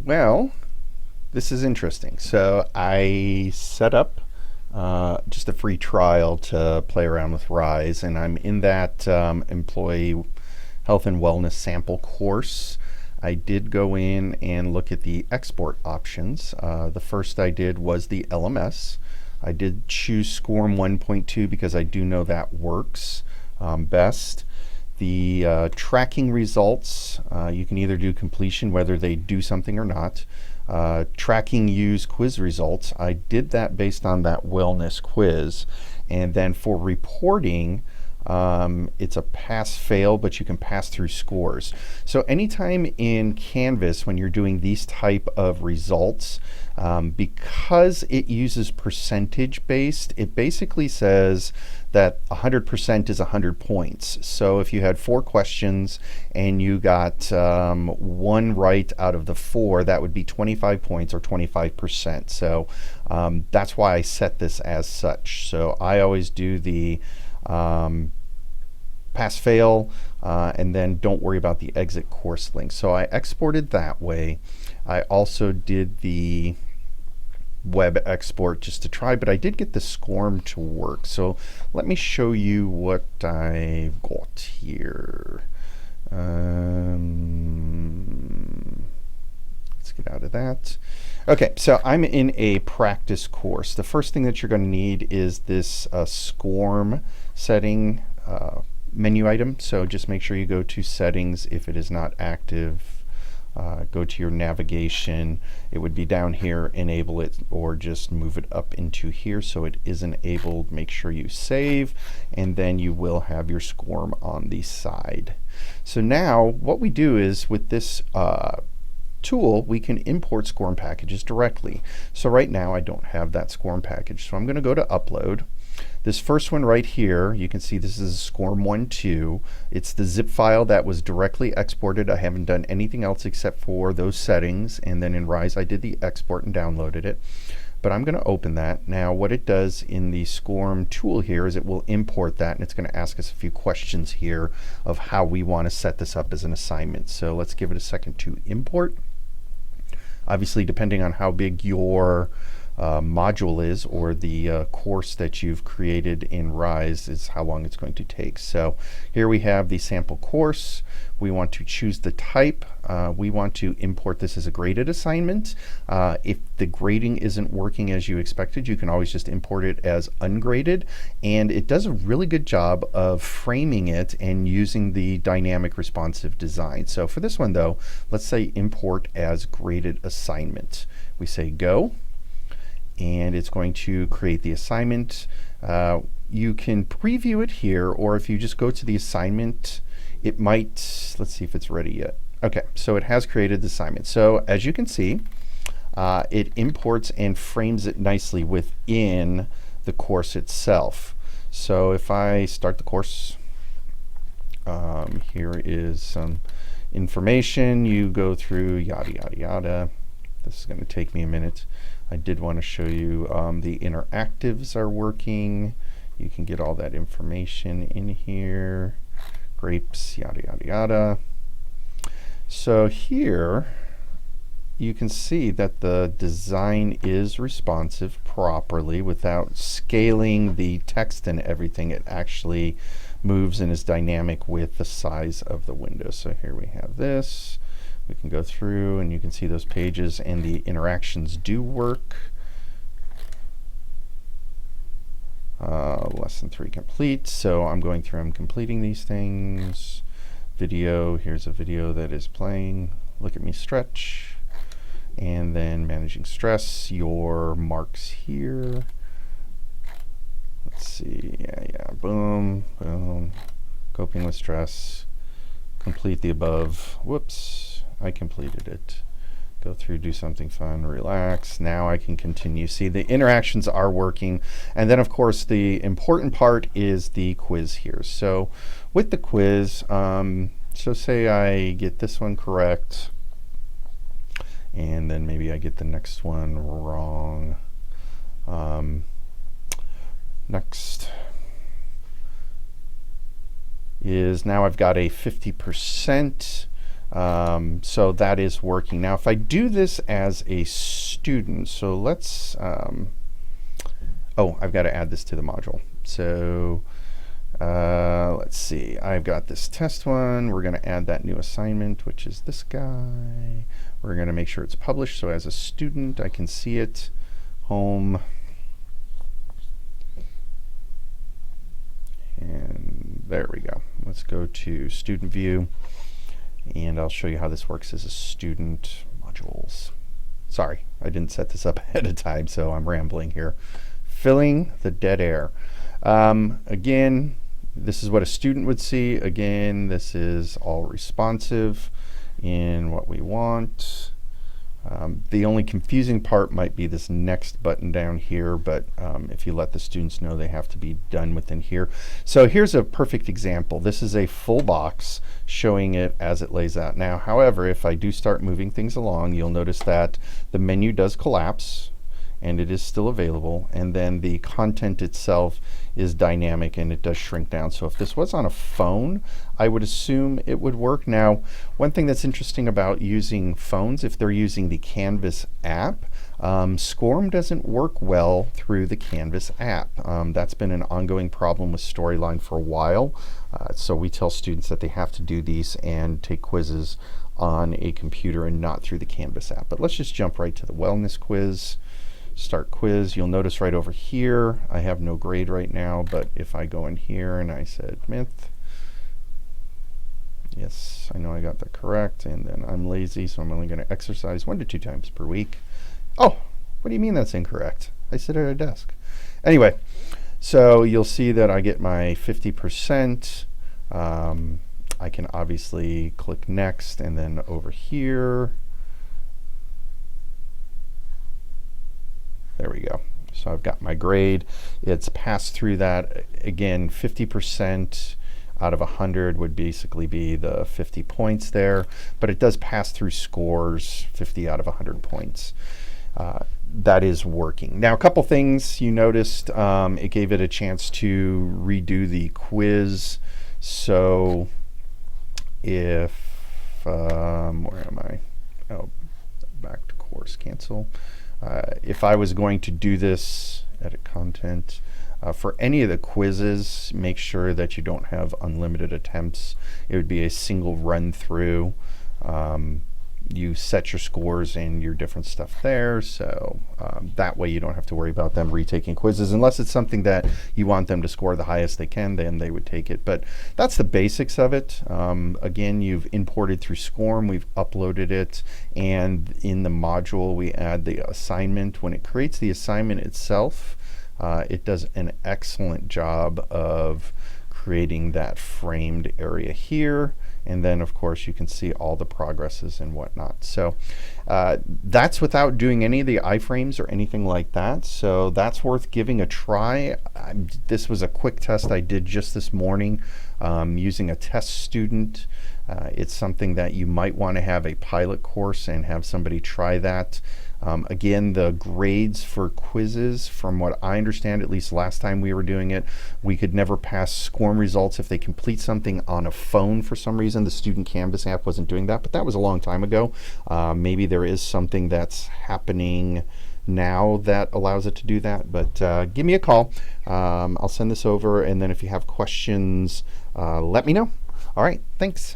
Well, this is interesting. So I set up just a free trial to play around with Rise, and I'm in that employee health and wellness sample course. I did go in and look at the export options. The first I did was the LMS. I did choose Scorm 1.2 because I do know that works best. The tracking results, you can either do completion, whether they do something or not. Tracking use quiz results, I did that based on that wellness quiz. And then for reporting, it's a pass-fail, but you can pass through scores. So anytime in Canvas when you're doing these type of results, because it uses percentage-based, it basically says that 100% is 100 points. So if you had 4 questions and you got 1 right out of the 4, that would be 25 points or 25%. So that's why I set this as such. So I always do the pass fail and then don't worry about the exit course link. So I exported that way. I also did the web export just to try, but I did get the Scorm to work. So let me show you what I've got here. Let's get out of that. Okay, so I'm in a practice course. The first thing that you're going to need is this Scorm setting menu item. So just make sure you go to settings if it is not active. Go to your navigation. It would be down here, enable it, or just move it up into here so it is enabled. Make sure you save, and then you will have your Scorm on the side. So now what we do is with this tool, we can import Scorm packages directly. So right now I don't have that Scorm package, so I'm going to go to upload. This first one right here, you can see this is Scorm 1.2. It's the zip file that was directly exported. I haven't done anything else except for those settings, and then in Rise I did the export and downloaded it. But I'm going to open that. Now what it does in the Scorm tool here is it will import that, and it's going to ask us a few questions here of how we want to set this up as an assignment. So let's give it a second to import. Obviously, depending on how big your module is, or the course that you've created in Rise, is how long it's going to take. So here we have the sample course. We want to choose the type. We want to import this as a graded assignment. If the grading isn't working as you expected, you can always just import it as ungraded, and it does a really good job of framing it and using the dynamic responsive design. So for this one though, let's say import as graded assignment. We say go, and it's going to create the assignment. You can preview it here, or if you just go to the assignment, it might, let's see if it's ready yet. Okay, so it has created the assignment. So as you can see, it imports and frames it nicely within the course itself. So if I start the course, here is some information. You go through yada yada yada. This is going to take me a minute. I did want to show you the interactives are working. You can get all that information in here. Grapes, yada yada yada. So here you can see that the design is responsive properly without scaling the text and everything. It actually moves and is dynamic with the size of the window. So here we have this. We can go through and you can see those pages, and the interactions do work. Lesson 3 complete. So I'm going through, I'm completing these things. Video, here's a video that is playing. Look at me stretch. And then managing stress, your marks here. Let's see, yeah, boom, boom. Coping with stress. Complete the above. Whoops. I completed it. Go through, do something fun, relax. Now I can continue. See, the interactions are working. And then, of course, the important part is the quiz here. So with the quiz, so say I get this one correct, and then maybe I get the next one wrong. Next is now I've got a 50%. So that is working. Now if I do this as a student, so let's, oh, I've got to add this to the module. So let's see, I've got this test one. We're going to add that new assignment, which is this guy. We're going to make sure it's published, so as a student I can see it. Home. And there we go. Let's go to student view, and I'll show you how this works as a student. Modules. Sorry, I didn't set this up ahead of time, so I'm rambling here. Filling the dead air. Again, this is what a student would see. Again, this is all responsive in what we want. The only confusing part might be this next button down here, but if you let the students know, they have to be done within here. So here's a perfect example. This is a full box showing it as it lays out. Now, however, if I do start moving things along, you'll notice that the menu does collapse, and it is still available, and then the content itself is dynamic and it does shrink down. So if this was on a phone, I would assume it would work. Now, one thing that's interesting about using phones, if they're using the Canvas app, Scorm doesn't work well through the Canvas app. That's been an ongoing problem with Storyline for a while. So we tell students that they have to do these and take quizzes on a computer and not through the Canvas app. But let's just jump right to the wellness quiz. Start quiz. You'll notice right over here, I have no grade right now, but if I go in here and I said myth, yes, I know I got that correct, and then I'm lazy, so I'm only going to exercise 1 to 2 times per week. Oh, what do you mean that's incorrect? I sit at a desk. Anyway, so you'll see that I get my 50%. I can obviously click next, and then over here, there we go. So I've got my grade. It's passed through that. Again, 50% out of 100 would basically be the 50 points there, but it does pass through scores, 50 out of 100 points. That is working. Now, a couple things you noticed. It gave it a chance to redo the quiz. So if, where am I? Oh, back to course, cancel. If I was going to do this, edit content, for any of the quizzes, make sure that you don't have unlimited attempts. It would be a single run through. You set your scores and your different stuff there, so that way you don't have to worry about them retaking quizzes. Unless it's something that you want them to score the highest they can, then they would take it. But that's the basics of it. Again, you've imported through Scorm, we've uploaded it, and in the module we add the assignment. When it creates the assignment itself, it does an excellent job of creating that framed area here. And then, of course, you can see all the progresses and whatnot. So that's without doing any of the iframes or anything like that. So that's worth giving a try. This was a quick test I did just this morning using a test student. It's something that you might want to have a pilot course and have somebody try that. Again, the grades for quizzes, from what I understand, at least last time we were doing it, we could never pass Scorm results if they complete something on a phone for some reason. The Student Canvas app wasn't doing that, but that was a long time ago. Maybe there is something that's happening now that allows it to do that, but give me a call. I'll send this over, and then if you have questions, let me know. All right, thanks.